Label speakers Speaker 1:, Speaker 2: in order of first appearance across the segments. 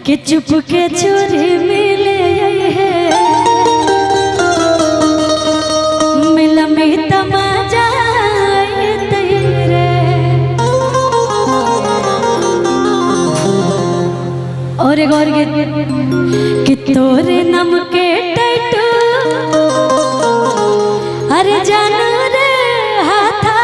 Speaker 1: कि चुप के चोरी मिले है मिला में तमाजा तेरे और एक और कि तोरे नम के टैटू अरे जान रे हाथा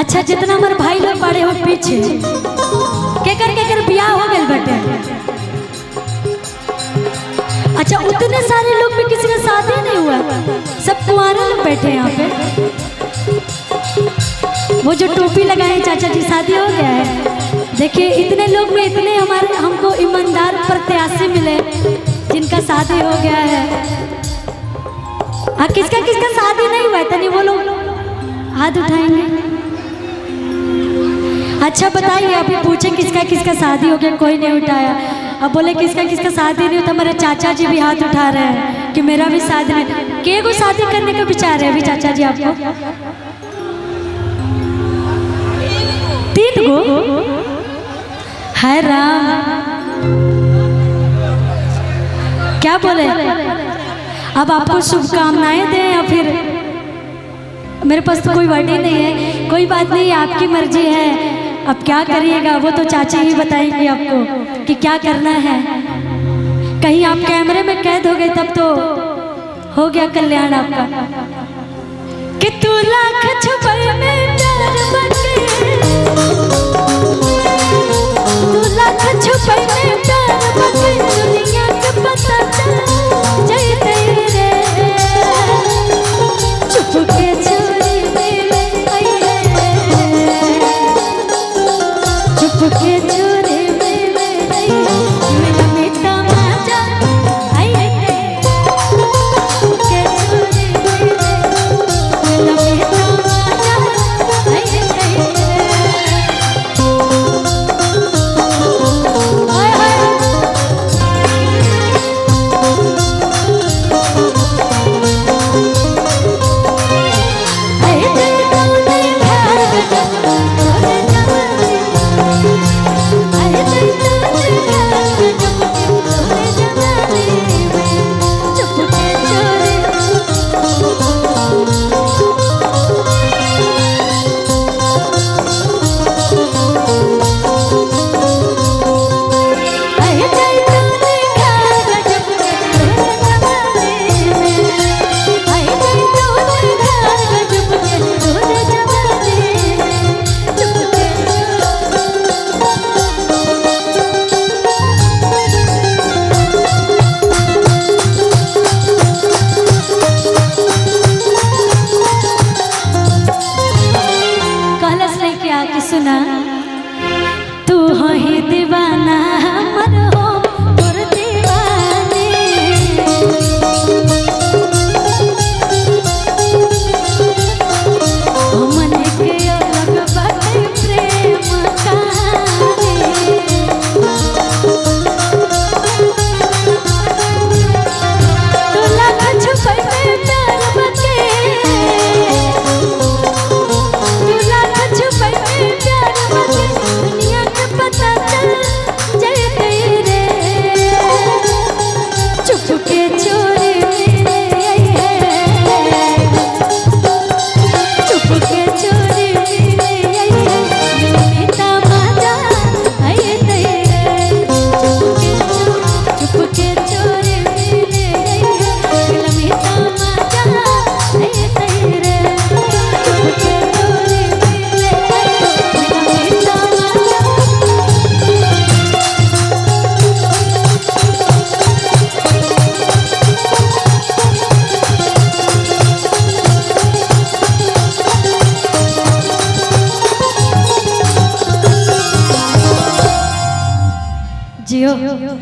Speaker 1: अच्छा जितना हमारे भाई लोग पड़े हो पीछे केकर बियाह हो गए बटे। अच्छा उतने सारे लोग में किसी का शादी नहीं हुआ, सब कुंवारे लोग बैठे यहाँ पे। वो जो टोपी लगाए चाचा जी शादी हो गया है। देखिए इतने लोग में इतने हमारे हमको ईमानदार प्रत्याशी मिले जिनका शादी हो गया है। हाँ किसका किसका शादी नहीं हुआ है तनी वो लोग हाथ उठाएंगे। अच्छा बताइए अभी पूछे किसका किसका शादी हो गया, कोई नहीं उठाया। अब बोले किसका किसका शादी नहीं होता, हमारे चाचा जी भी हाथ उठा रहे हैं कि मेरा भी शादी नहीं। के को शादी करने का विचार है अभी चाचा जी आपको? 3 गो है राम। क्या बोले अब आपको शुभकामनाएं दें या फिर? मेरे पास तो कोई वर्ड ही नहीं है। कोई बात नहीं, आपकी मर्जी है, अब क्या करिएगा वो तो चाचा ही बताएंगे आपको कि क्या करना है। कहीं आप कैमरे में कैद हो गए तब तो हो गया कल्याण आपका। कि तू लाख छुपे में प्यार बके, तू लाख छुपे में प्यार बके, दुनिया के पता चल जाए तेरे चुप के के चोरे मिला में तमाजा के चोरे मिला में तमाजा जियो।